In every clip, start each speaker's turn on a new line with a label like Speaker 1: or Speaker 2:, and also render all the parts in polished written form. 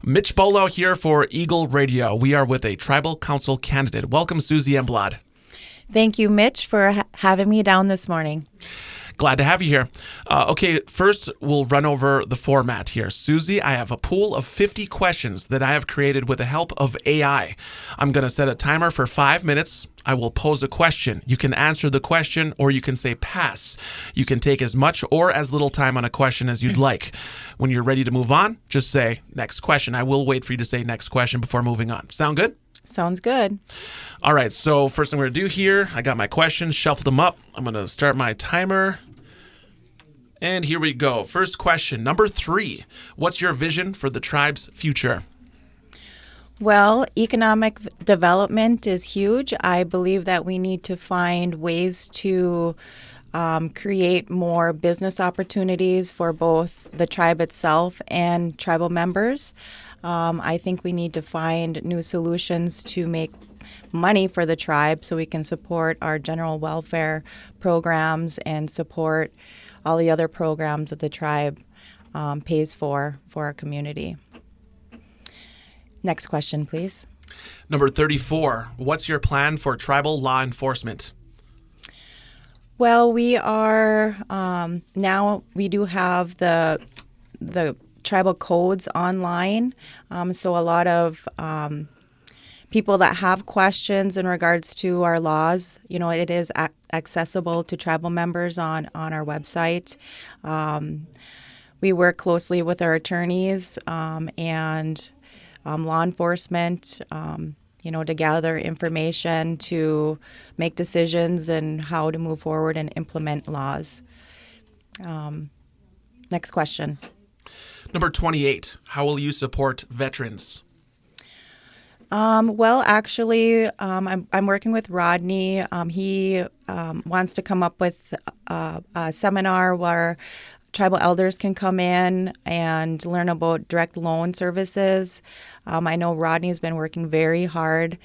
Speaker 1: Mitch Bolo here for Eagle Radio. We are with a tribal council candidate. Welcome, Suzie Elmblad.
Speaker 2: Thank you, Mitch, for having me down this morning.
Speaker 1: Glad to have you here. Okay, first we'll run over the format here. Suzie, I have a pool of 50 questions that I have created with the help of AI. I'm going to set a timer for 5 minutes. I will pose a question. You can answer the question or you can say pass. You can take as much or as little time on a question as you'd like. When you're ready to move on, just say next question. I will wait for you to say next question before moving on. Sound good?
Speaker 2: Sounds good.
Speaker 1: All right, so first thing we're going to do here, I got my questions, shuffled them up. I'm going to start my timer. And here we go. First question, number 3. What's your vision for the tribe's future?
Speaker 2: Well, economic development is huge. I believe that we need to find ways to create more business opportunities for both the tribe itself and tribal members. I think we need to find new solutions to make money for the tribe so we can support our general welfare programs and support all the other programs that the tribe pays for our community. Next question, please.
Speaker 1: Number 34, what's your plan for tribal law enforcement?
Speaker 2: Well, we are now we do have the tribal codes online, so a lot of people that have questions in regards to our laws, it is accessible to tribal members on our website. We work closely with our attorneys and law enforcement, to gather information to make decisions and how to move forward and implement laws. Next question.
Speaker 1: Number 28, how will you support veterans?
Speaker 2: Well, actually, I'm working with Rodney. He wants to come up with a seminar where tribal elders can come in and learn about direct loan services. I know Rodney's been working very hard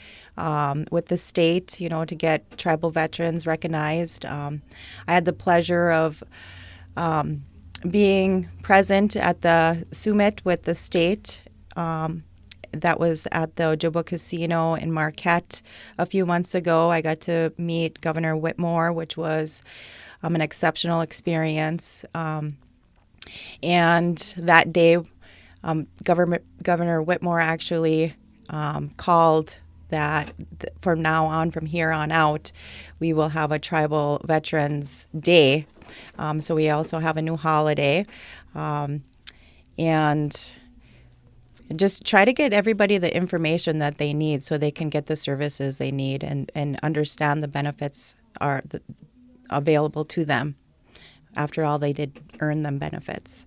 Speaker 2: with the state, to get tribal veterans recognized. I had the pleasure of being present at the summit with the state. That was at the Ojibwa Casino in Marquette a few months ago. I got to meet Governor Whitmore, which was an exceptional experience. And that day, Governor Whitmore actually called that from here on out, we will have a Tribal Veterans Day. So we also have a new holiday. And just try to get everybody the information that they need so they can get the services they need and understand the benefits are available to them. After all, they did earn them benefits.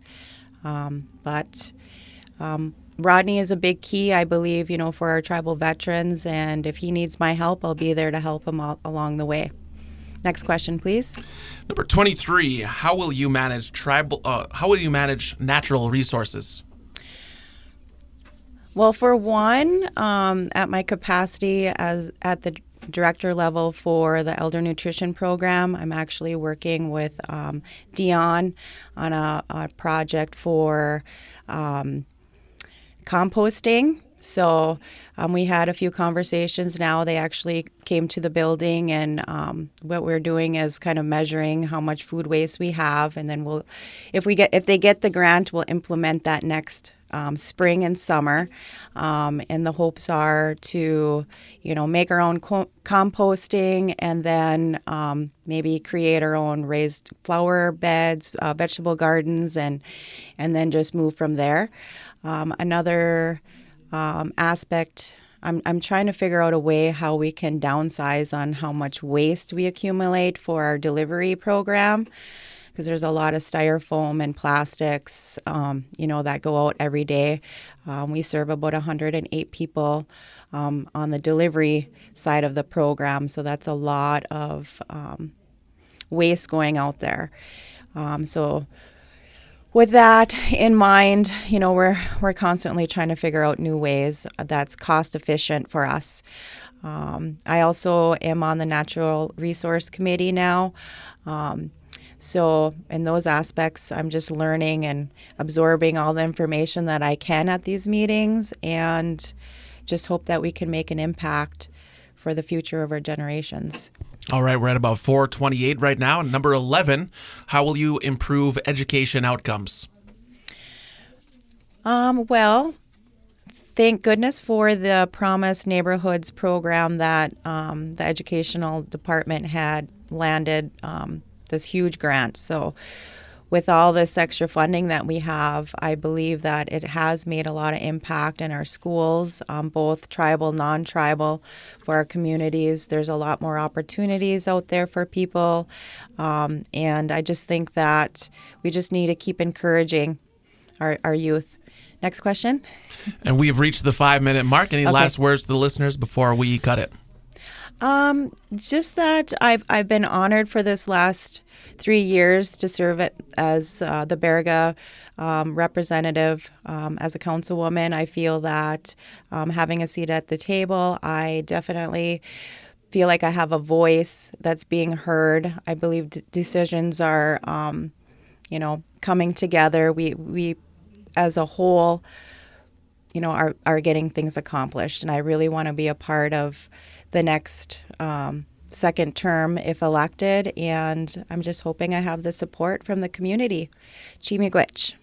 Speaker 2: But Rodney is a big key, I believe, for our tribal veterans. And if he needs my help, I'll be there to help him along the way. Next question, please.
Speaker 1: Number 23, how will you manage natural resources?
Speaker 2: Well, for one, at my capacity at the director level for the Elder Nutrition Program, I'm actually working with Dion on a project for composting. So we had a few conversations now. They actually came to the building, and what we're doing is kind of measuring how much food waste we have, and then if they get the grant, we'll implement that next spring and summer. And the hopes are to, make our own composting, and then maybe create our own raised flower beds, vegetable gardens, and then just move from there. Another aspect, I'm trying to figure out a way how we can downsize on how much waste we accumulate for our delivery program, because there's a lot of styrofoam and plastics, that go out every day. We serve about 108 people on the delivery side of the program, so that's a lot of waste going out there. So with that in mind, we're constantly trying to figure out new ways that's cost efficient for us. I also am on the Natural Resource Committee now. So in those aspects, I'm just learning and absorbing all the information that I can at these meetings, and just hope that we can make an impact for the future of our generations.
Speaker 1: All right, we're at about 428 right now. Number 11, how will you improve education outcomes?
Speaker 2: Well, thank goodness for the Promise Neighborhoods program that the educational department had landed this huge grant. So with all this extra funding that we have, I believe that it has made a lot of impact in our schools, both tribal, non-tribal, for our communities. There's a lot more opportunities out there for people. And I just think that we just need to keep encouraging our youth. Next question.
Speaker 1: And we have reached the 5-minute mark. Any last words to the listeners before we cut it?
Speaker 2: Just that I've been honored for this last 3 years to serve it as the Berga representative as a councilwoman. I feel that having a seat at the table, I definitely feel like I have a voice that's being heard. I believe decisions are, coming together. We as a whole, are getting things accomplished, and I really want to be a part of the next second term if elected, and I'm just hoping I have the support from the community. Chi miigwech.